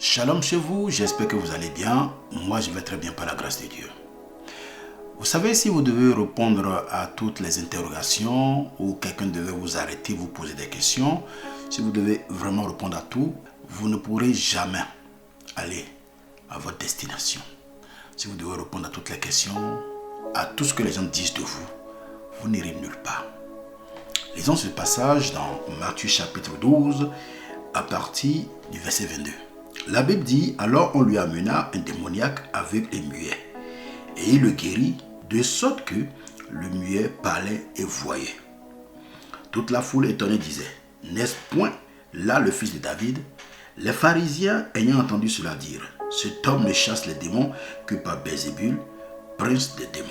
Shalom chez vous, j'espère que vous allez bien. Moi, je vais très bien par la grâce de Dieu. Vous savez, si vous devez répondre à toutes les interrogations ou quelqu'un devait vous arrêter, vous poser des questions, si vous devez vraiment répondre à tout, vous ne pourrez jamais aller à votre destination. Si vous devez répondre à toutes les questions, à tout ce que les gens disent de vous, vous n'irez nulle part. Lisons ce passage dans Matthieu chapitre 12 à partir du verset 22. La Bible dit, alors on lui amena un démoniaque aveugle et muet, et il le guérit, de sorte que le muet parlait et voyait. Toute la foule étonnée disait, n'est-ce point là le fils de David? Les pharisiens ayant entendu cela dire, cet homme ne chasse les démons que par Belzébul, prince des démons.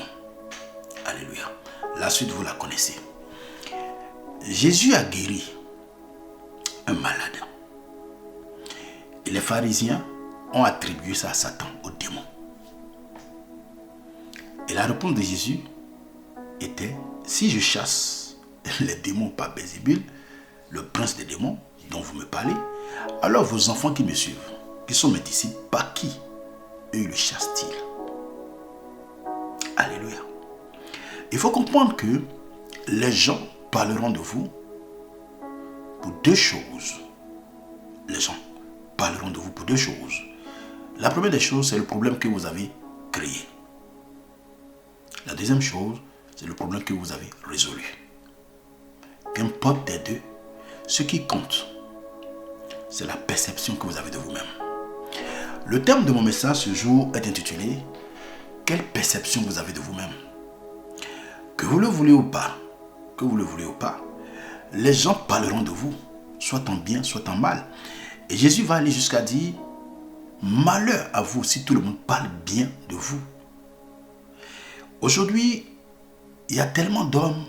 Alléluia. La suite vous la connaissez. Jésus a guéri un malade. Et les pharisiens ont attribué ça à Satan, au démon. Et la réponse de Jésus était, si je chasse les démons par Belzébul, le prince des démons dont vous me parlez, alors vos enfants qui me suivent, qui sont mes disciples, par qui eux le chassent-ils? Alléluia. Il faut comprendre que les gens parleront de vous pour deux choses. Les gens parleront de vous pour deux choses. La première des choses, c'est le problème que vous avez créé. La deuxième chose, c'est le problème que vous avez résolu. Qu'importe des deux, ce qui compte, c'est la perception que vous avez de vous-même. Le thème de mon message ce jour est intitulé « Quelle perception vous avez de vous-même » Que vous le voulez ou pas, les gens parleront de vous, soit en bien, soit en mal. Et Jésus va aller jusqu'à dire, malheur à vous si tout le monde parle bien de vous. Aujourd'hui, il y a tellement d'hommes,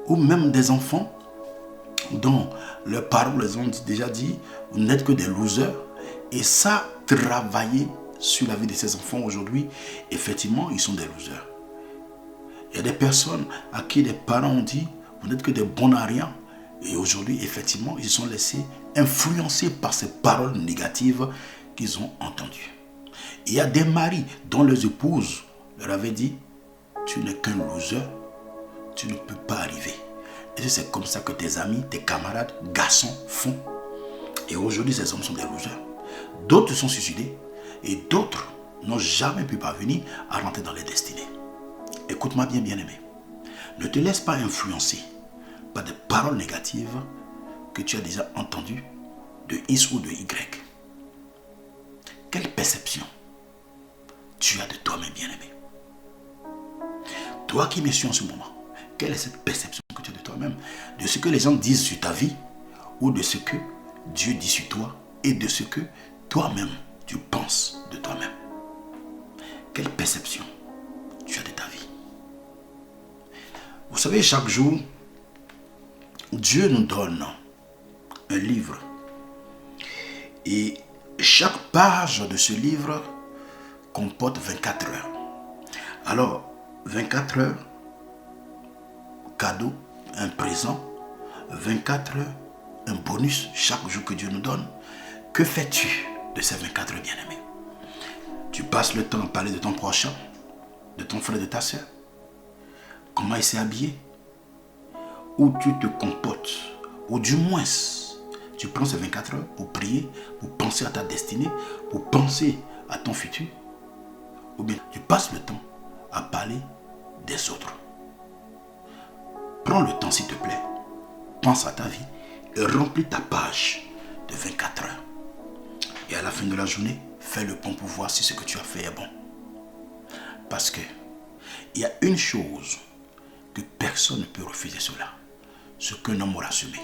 ou même des enfants, dont leurs parents les ont déjà dit, vous n'êtes que des losers. Et ça, travailler sur la vie de ces enfants aujourd'hui, effectivement, ils sont des losers. Il y a des personnes à qui les parents ont dit, vous n'êtes que des bons à rien. Et aujourd'hui, effectivement, ils se sont laissés influencer par ces paroles négatives qu'ils ont entendues. Il y a des maris dont les épouses leur avaient dit, tu n'es qu'un loser, tu ne peux pas arriver. Et c'est comme ça que tes amis, tes camarades, garçons font. Et aujourd'hui, ces hommes sont des losers. D'autres se sont suicidés et d'autres n'ont jamais pu parvenir à rentrer dans les destinées. Écoute-moi bien, bien-aimé. Ne te laisse pas influencer par des paroles négatives que tu as déjà entendues de X ou de Y. Quelle perception tu as de toi-même, bien-aimé? Toi qui me suis en ce moment, quelle est cette perception que tu as de toi-même? De ce que les gens disent sur ta vie ou de ce que Dieu dit sur toi et de ce que toi-même tu penses de toi-même. Quelle perception tu as de ta vie? Vous savez, chaque jour, Dieu nous donne un livre. Et chaque page de ce livre comporte 24 heures. Alors, 24 heures, cadeau, un présent, 24 heures, un bonus chaque jour que Dieu nous donne. Que fais-tu de ces 24 heures, bien-aimé? Tu passes le temps à parler de ton prochain, de ton frère, de ta soeur, comment il s'est habillé, où tu te comportes, ou du moins, tu prends ces 24 heures pour prier, pour penser à ta destinée, pour penser à ton futur, ou bien tu passes le temps à parler des autres. Prends le temps, s'il te plaît, pense à ta vie et remplis ta page de 24 heures. Et à la fin de la journée, fais le pont pour voir si ce que tu as fait est bon. Parce que il y a une chose que personne ne peut refuser cela. Ce qu'un homme aura semé,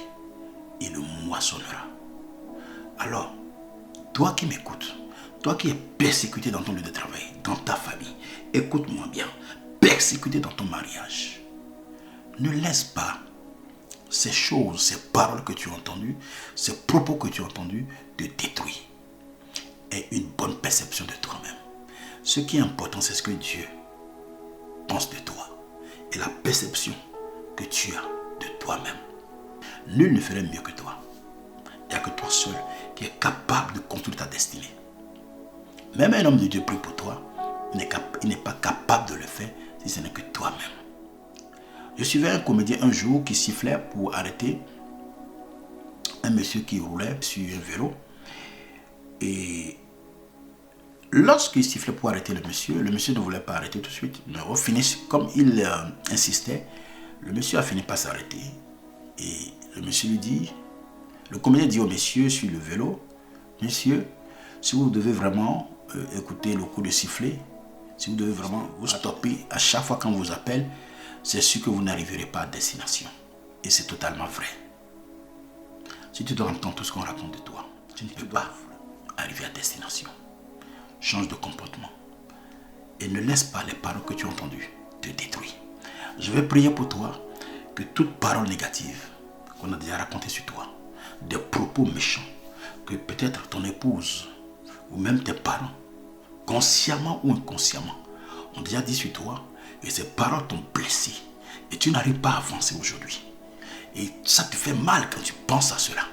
il le moissonnera. Alors, toi qui m'écoutes, toi qui es persécuté dans ton lieu de travail, dans ta famille, écoute-moi bien, persécuté dans ton mariage, ne laisse pas ces choses, ces paroles que tu as entendues, ces propos que tu as entendus te détruire. Aie une bonne perception de toi-même. Ce qui est important, c'est ce que Dieu pense de toi et la perception que tu as de toi-même. Nul ne ferait mieux que toi. n'y a que toi seul qui est capable de construire ta destinée. Même un homme de Dieu prie pour toi, il n'est pas capable de le faire si ce n'est que toi-même. Je suivais un comédien un jour qui sifflait pour arrêter un monsieur qui roulait sur un vélo. Et lorsqu'il sifflait pour arrêter le monsieur ne voulait pas arrêter tout de suite. Mais au finish, comme il insistait, le monsieur a fini par s'arrêter. Et le monsieur lui dit, le comédien dit au monsieur sur le vélo, monsieur, si vous devez vraiment écouter le coup de sifflet, si vous devez vraiment vous stopper à chaque fois qu'on vous appelle, c'est sûr que vous n'arriverez pas à destination. Et c'est totalement vrai. Si tu dois entendre tout ce qu'on raconte de toi, tu ne peux pas arriver à destination. Change de comportement. Et ne laisse pas les paroles que tu as entendues te détruire. Je vais prier pour toi que toute parole négative qu'on a déjà racontée sur toi, des propos méchants, que peut-être ton épouse ou même tes parents, consciemment ou inconsciemment, ont déjà dit sur toi, et ces paroles t'ont blessé. Et tu n'arrives pas à avancer aujourd'hui. Et ça te fait mal quand tu penses à cela.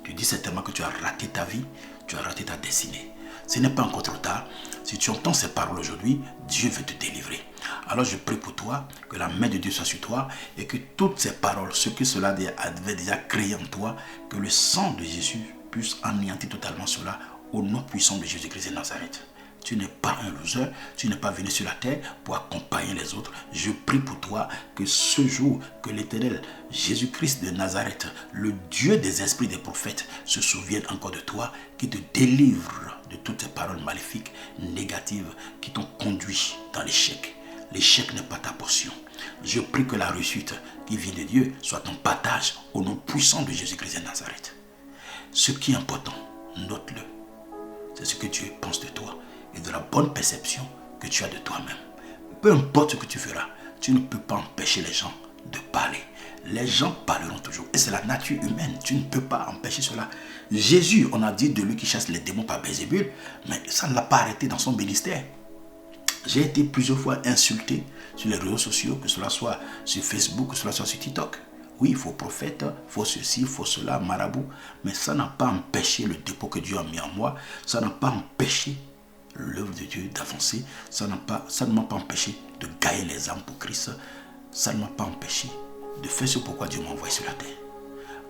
Tu dis certainement que tu as raté ta vie, tu as raté ta destinée. Ce n'est pas encore trop tard. Si tu entends ces paroles aujourd'hui, Dieu veut te délivrer. Alors je prie pour toi, que la main de Dieu soit sur toi et que toutes ces paroles, ce que cela avait déjà créé en toi, que le sang de Jésus puisse anéantir totalement cela au nom puissant de Jésus-Christ de Nazareth. Tu n'es pas un loser, tu n'es pas venu sur la terre pour accompagner les autres. Je prie pour toi que ce jour, que l'Éternel Jésus-Christ de Nazareth, le Dieu des esprits des prophètes, se souvienne encore de toi, qui te délivre de toutes ces paroles maléfiques, négatives, qui t'ont conduit dans l'échec. L'échec n'est pas ta portion. Je prie que la réussite qui vient de Dieu soit ton partage au nom puissant de Jésus-Christ de Nazareth. Ce qui est important, note-le, c'est ce que Dieu pense de toi et de la bonne perception que tu as de toi-même. Peu importe ce que tu feras, tu ne peux pas empêcher les gens de parler. Les gens parleront toujours. Et c'est la nature humaine. Tu ne peux pas empêcher cela. Jésus, on a dit de lui qui chasse les démons par Belzébul, mais ça ne l'a pas arrêté dans son ministère. J'ai été plusieurs fois insulté sur les réseaux sociaux, que cela soit sur Facebook, que cela soit sur TikTok. Oui, il faut prophète, il faut ceci, il faut cela, marabout. Mais ça n'a pas empêché le dépôt que Dieu a mis en moi. Ça n'a pas empêché l'œuvre de Dieu d'avancer. Ça ne m'a pas empêché de gagner les âmes pour Christ. Ça ne m'a pas empêché de faire ce pourquoi Dieu m'a envoyé sur la terre.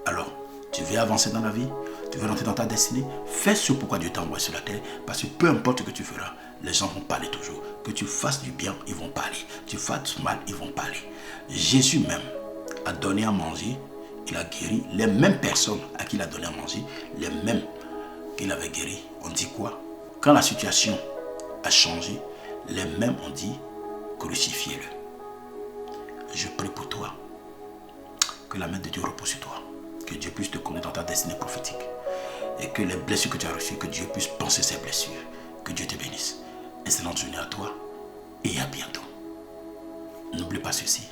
Alors, tu veux avancer dans la vie, tu veux rentrer dans ta destinée, fais ce pourquoi Dieu t'a envoyé sur la terre, parce que peu importe ce que tu feras, les gens vont parler toujours. Que tu fasses du bien, ils vont parler. Tu fasses mal, ils vont parler. Jésus même a donné à manger, il a guéri les mêmes personnes à qui il a donné à manger, les mêmes qu'il avait guéri. On dit quoi? Quand la situation a changé, les mêmes ont dit crucifiez-le. Je prie pour toi que la main de Dieu repose sur toi, que Dieu puisse te connaître dans ta destinée prophétique et que les blessures que tu as reçues, que Dieu puisse penser ces blessures. Que Dieu te bénisse. Excellente journée à toi et à bientôt. N'oublie pas ceci,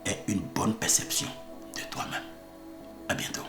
aie une bonne perception de toi-même. À bientôt.